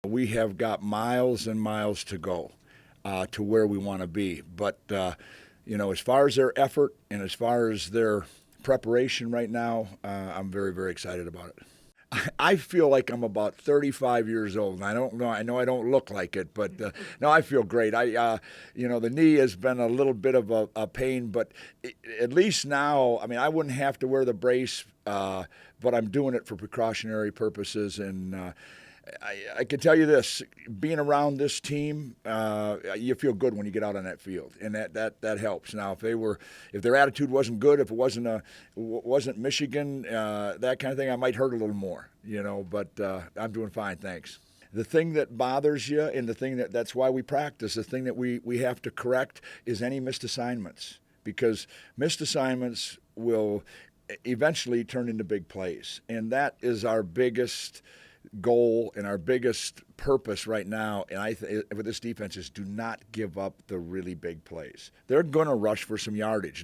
We have got miles and miles to go to where we want to be. But, as far as their effort and as far as their preparation right now, I'm very, very excited about it. I feel like I'm about 35 years old, and I don't know. I know I don't look like it, but no, I feel great. The knee has been a little bit of a pain, but at least now, I mean, I wouldn't have to wear the brace, but I'm doing it for precautionary purposes, and I can tell you this: being around this team, you feel good when you get out on that field, and that helps. Now, if their attitude wasn't good, if it wasn't Michigan, that kind of thing, I might hurt a little more, But I'm doing fine, thanks. The thing that bothers you, and the thing that's why we practice, the thing that we have to correct is any missed assignments, because missed assignments will eventually turn into big plays, and that is our biggest goal and our biggest purpose right now, and with this defense, is do not give up the really big plays. They're going to rush for some yardage.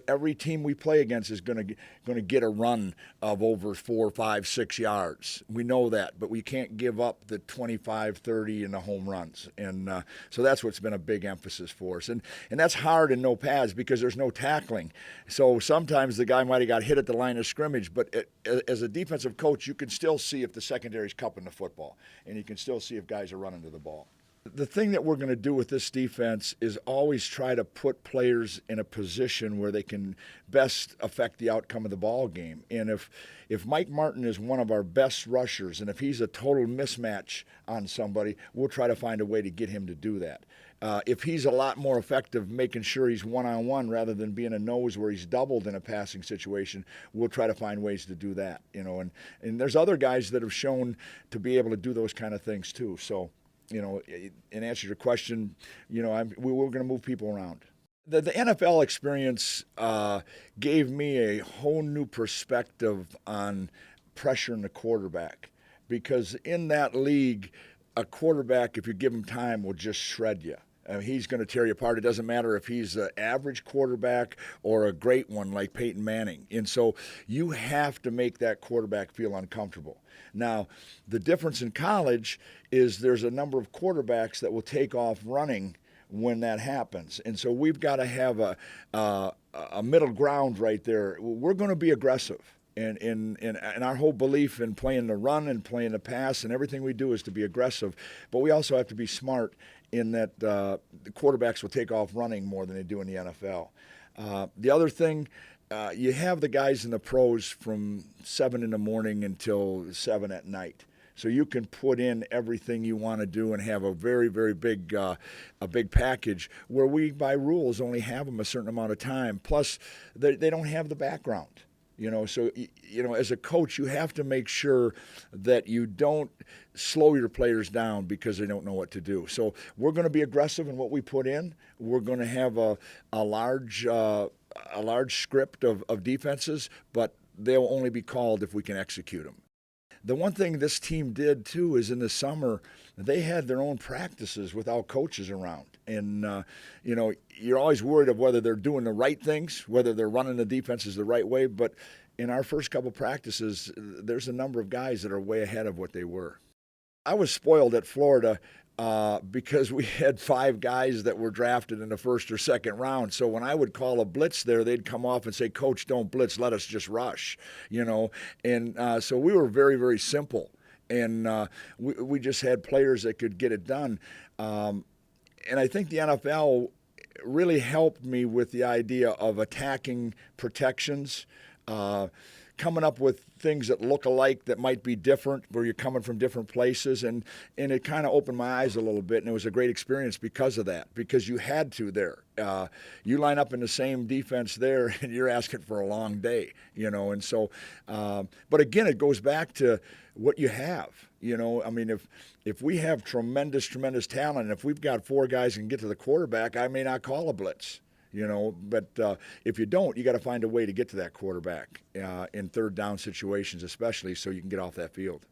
Every team we play against is going to get a run of over 4, 5, 6 yards. We know that, but we can't give up the 25, 30 and the home runs, and so that's what's been a big emphasis for us. And that's hard in no pads because there's no tackling. So sometimes the guy might have got hit at the line of scrimmage, but as a defensive coach, you can still see if the secondary's cupping the football, and you can still see if guys are running to the ball. The thing that we're going to do with this defense is always try to put players in a position where they can best affect the outcome of the ball game. And if Mike Martin is one of our best rushers, and if he's a total mismatch on somebody, we'll try to find a way to get him to do that. If he's a lot more effective making sure he's one-on-one rather than being a nose where he's doubled in a passing situation, we'll try to find ways to do that. And there's other guys that have shown to be able to do those kind of things too. So, in answer to your question, we're going to move people around. The NFL experience gave me a whole new perspective on pressuring the quarterback, because in that league, a quarterback, if you give him time, will just shred you. He's going to tear you apart. It doesn't matter if he's an average quarterback or a great one like Peyton Manning. And so you have to make that quarterback feel uncomfortable. Now, the difference in college is there's a number of quarterbacks that will take off running when that happens. And so we've got to have a middle ground right there. We're going to be aggressive. And our whole belief in playing the run and playing the pass and everything we do is to be aggressive. But we also have to be smart in that the quarterbacks will take off running more than they do in the NFL. The other thing, you have the guys in the pros from 7 in the morning until 7 at night. So you can put in everything you want to do and have a very, very big package, where we, by rules, only have them a certain amount of time. Plus, they don't have the background. So as a coach, you have to make sure that you don't slow your players down because they don't know what to do. So we're going to be aggressive in what we put in. We're going to have a large script of defenses, but they'll only be called if we can execute them. The one thing this team did, too, is in the summer, they had their own practices without coaches around. And, you're always worried of whether they're doing the right things, whether they're running the defenses the right way. But in our first couple practices, there's a number of guys that are way ahead of what they were. I was spoiled at Florida because we had 5 guys that were drafted in the first or second round. So when I would call a blitz there, they'd come off and say, "Coach, don't blitz, let us just rush," And so we were very, very simple. And we just had players that could get it done. And I think the NFL really helped me with the idea of attacking protections, coming up with things that look alike that might be different, where you're coming from different places. And it kind of opened my eyes a little bit, and it was a great experience because of that, because you had to there. You line up in the same defense there, and you're asking for a long day, And so, but again, it goes back to what you have. I mean, if we have tremendous talent, and if we've got 4 guys who can get to the quarterback, I may not call a blitz. But if you don't, you got to find a way to get to that quarterback in third down situations, especially, so you can get off that field.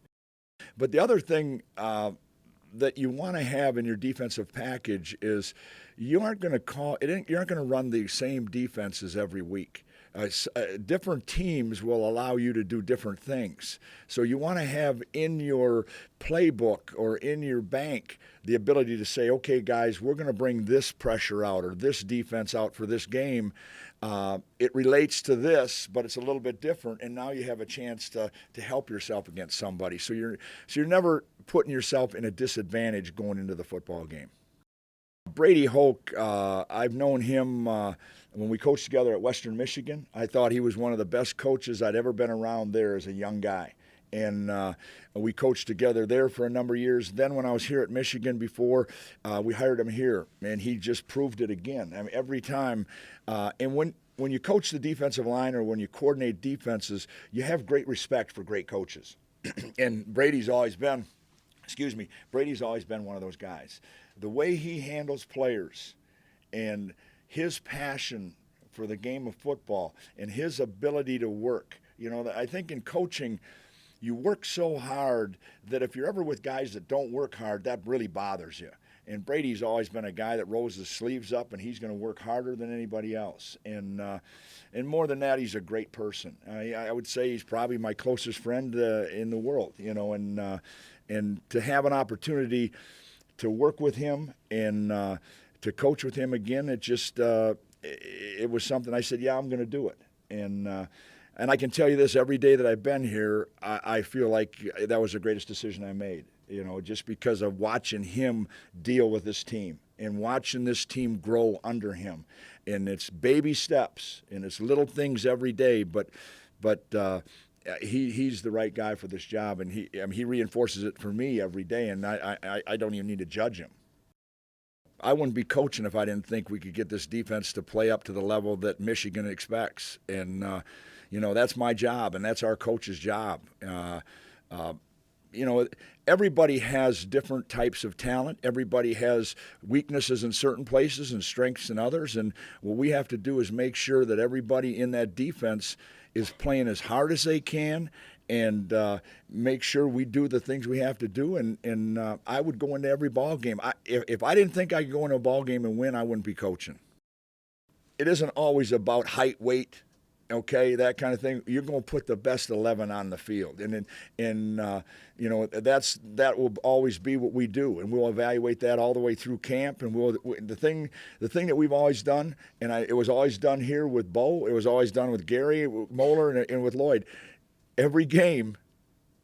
But the other thing that you want to have in your defensive package is you aren't going to run the same defenses every week. Different teams will allow you to do different things. So you want to have in your playbook or in your bank the ability to say, okay, guys, we're going to bring this pressure out or this defense out for this game. It relates to this, but it's a little bit different, and now you have a chance to help yourself against somebody. So you're never putting yourself in a disadvantage going into the football game. Brady Hoke, I've known him when we coached together at Western Michigan. I thought he was one of the best coaches I'd ever been around there as a young guy. And we coached together there for a number of years. Then when I was here at Michigan before, we hired him here, and he just proved it again. I mean, every time. And when you coach the defensive line or when you coordinate defenses, you have great respect for great coaches. And Brady's always been one of those guys. The way he handles players and his passion for the game of football and his ability to work. I think in coaching, you work so hard that if you're ever with guys that don't work hard, that really bothers you. And Brady's always been a guy that rolls his sleeves up, and he's going to work harder than anybody else. And more than that, he's a great person. I would say he's probably my closest friend in the world. And to have an opportunity to work with him and to coach with him again, it was something I said, yeah, I'm going to do it. And I can tell you this, every day that I've been here, I feel like that was the greatest decision I made, just because of watching him deal with this team and watching this team grow under him. And it's baby steps and it's little things every day, but he's the right guy for this job, and he reinforces it for me every day, and I don't even need to judge him. I wouldn't be coaching if I didn't think we could get this defense to play up to the level that Michigan expects. And, that's my job, and that's our coach's job. Everybody has different types of talent. Everybody has weaknesses in certain places and strengths in others. And what we have to do is make sure that everybody in that defense is playing as hard as they can and make sure we do the things we have to do. And I would go into every ball game. If I didn't think I could go into a ball game and win, I wouldn't be coaching. It isn't always about height, weight, okay, that kind of thing. You're going to put the best 11 on the field, and that will always be what we do, and we'll evaluate that all the way through camp. And the thing that we've always done, and it was always done here with Bo, it was always done with Gary Moeller and with Lloyd. Every game,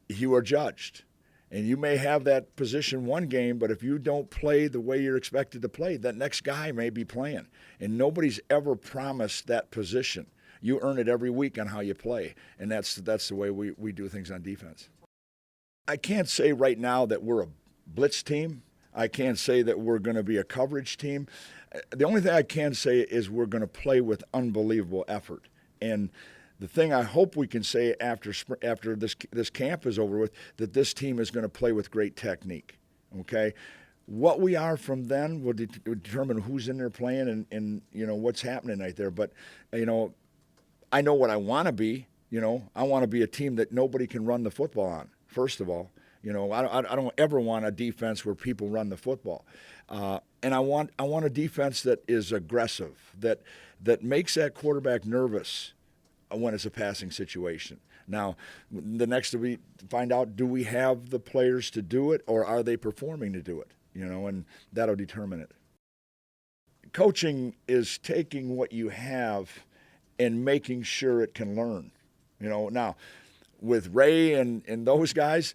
you are judged. And you may have that position one game, but if you don't play the way you're expected to play, that next guy may be playing. And nobody's ever promised that position. You earn it every week on how you play, and that's the way we do things on defense. I can't say right now that we're a blitz team. I can't say that we're going to be a coverage team. The only thing I can say is we're going to play with unbelievable effort. And the thing I hope we can say after this camp is over with, that this team is going to play with great technique. Okay, what we are from then will determine who's in there playing and what's happening right there. But I know what I want to be. I want to be a team that nobody can run the football on. First of all, I don't ever want a defense where people run the football, and I want a defense that is aggressive, that makes that quarterback nervous when it's a passing situation. Now, the next we find out, do we have the players to do it, or are they performing to do it? And that'll determine it. Coaching is taking what you have and making sure it can learn. Now, with Ray and those guys,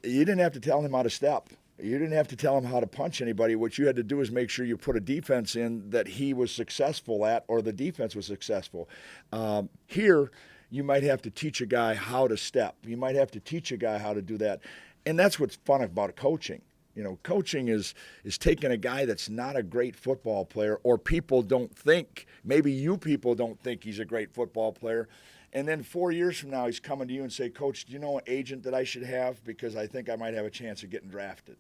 you didn't have to tell him how to step. You didn't have to tell him how to punch anybody. What you had to do is make sure you put a defense in that he was successful at, or the defense was successful. Here, you might have to teach a guy how to step. You might have to teach a guy how to do that. And that's what's fun about coaching. Coaching is taking a guy that's not a great football player, or people don't think, maybe you people don't think he's a great football player, and then 4 years from now he's coming to you and say, Coach, do you know an agent that I should have, because I think I might have a chance of getting drafted.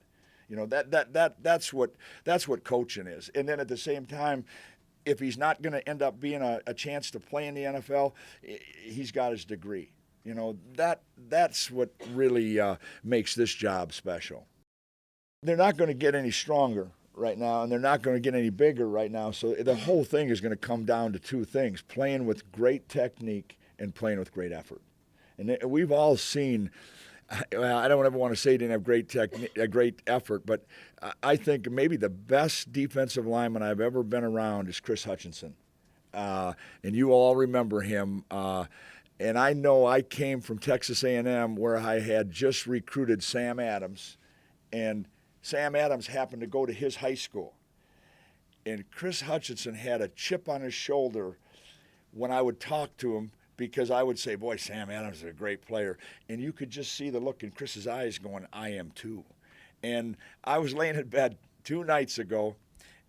That's what coaching is. And then at the same time, if he's not going to end up being a chance to play in the NFL, he's got his degree. That's what really makes this job special. They're not going to get any stronger right now, and they're not going to get any bigger right now. So the whole thing is going to come down to two things: playing with great technique and playing with great effort. And we've all seen. Well, I don't ever want to say he didn't have great technique, a great effort, but I think maybe the best defensive lineman I've ever been around is Chris Hutchinson, and you all remember him. And I know I came from Texas A&M, where I had just recruited Sam Adams, and Sam Adams happened to go to his high school. And Chris Hutchinson had a chip on his shoulder when I would talk to him, because I would say, boy, Sam Adams is a great player. And you could just see the look in Chris's eyes going, I am too. And I was laying in bed 2 nights ago,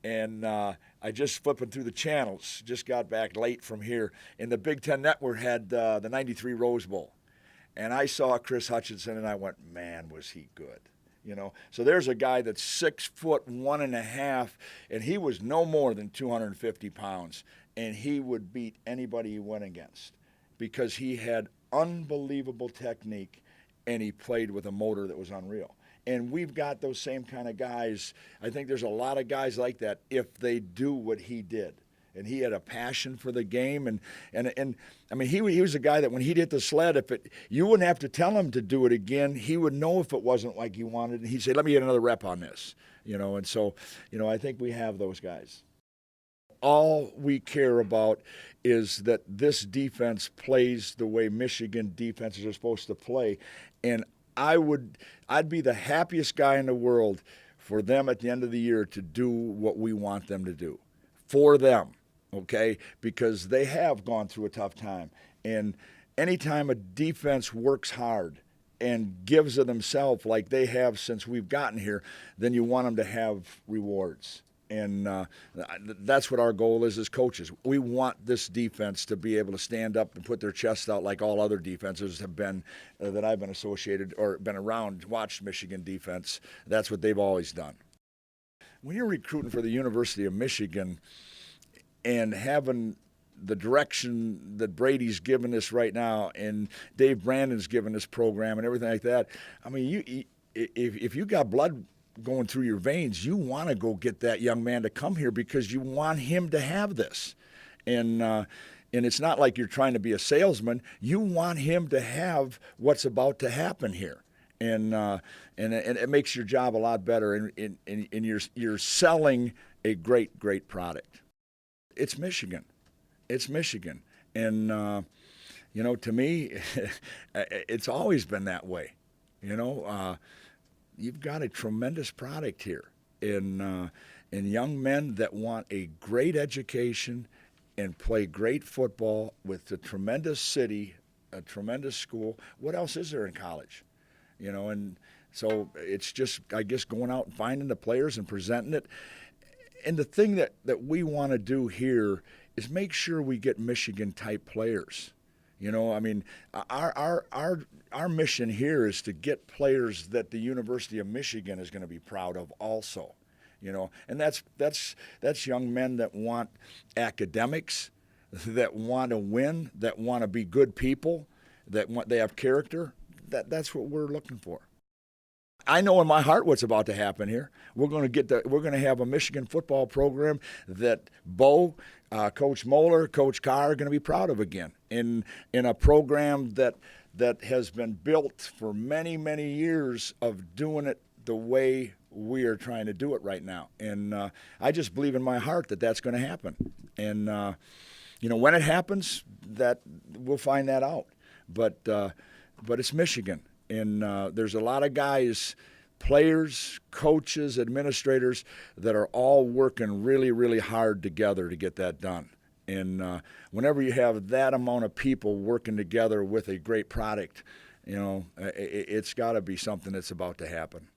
and I just flipping through the channels, just got back late from here, and the Big Ten Network had the 93 Rose Bowl. And I saw Chris Hutchinson, and I went, man, was he good. So there's a guy that's 6'1.5", and he was no more than 250 pounds, and he would beat anybody he went against, because he had unbelievable technique and he played with a motor that was unreal. And we've got those same kind of guys. I think there's a lot of guys like that if they do what he did. And he had a passion for the game. And I mean, he was a guy that when he'd hit the sled, you wouldn't have to tell him to do it again. He would know if it wasn't like he wanted. And he'd say, let me get another rep on this. And so, I think we have those guys. All we care about is that this defense plays the way Michigan defenses are supposed to play. And I'd be the happiest guy in the world for them at the end of the year to do what we want them to do for them, okay? Because they have gone through a tough time. And anytime a defense works hard and gives of themselves like they have since we've gotten here, then you want them to have rewards. And that's what our goal is as coaches. We want this defense to be able to stand up and put their chest out like all other defenses have been that I've been associated or been around, watched Michigan defense. That's what they've always done. When you're recruiting for the University of Michigan and having the direction that Brady's given us right now and Dave Brandon's given this program and everything like that, I mean, if you got blood going through your veins, you want to go get that young man to come here because you want him to have this. And it's not like you're trying to be a salesman. You want him to have what's about to happen here. And it makes your job a lot better, and you're selling a great product. It's Michigan. It's Michigan. And, to me, it's always been that way. You've got a tremendous product here in young men that want a great education and play great football with a tremendous city, a tremendous school. What else is there in college? And so it's just, I guess, going out and finding the players and presenting it. And the thing that we want to do here is make sure we get Michigan-type players. I mean, our mission here is to get players that the University of Michigan is going to be proud of also, and that's young men that want academics, that want to win, that want to be good people, they have character. That's what we're looking for. I know in my heart what's about to happen here. We're going to have a Michigan football program that Bo, Coach Moeller, Coach Carr are going to be proud of again. In a program that has been built for many years of doing it the way we are trying to do it right now. And I just believe in my heart that that's going to happen. And when it happens, that we'll find that out. But it's Michigan. And there's a lot of guys, players, coaches, administrators that are all working really hard together to get that done. And whenever you have that amount of people working together with a great product, it's got to be something that's about to happen.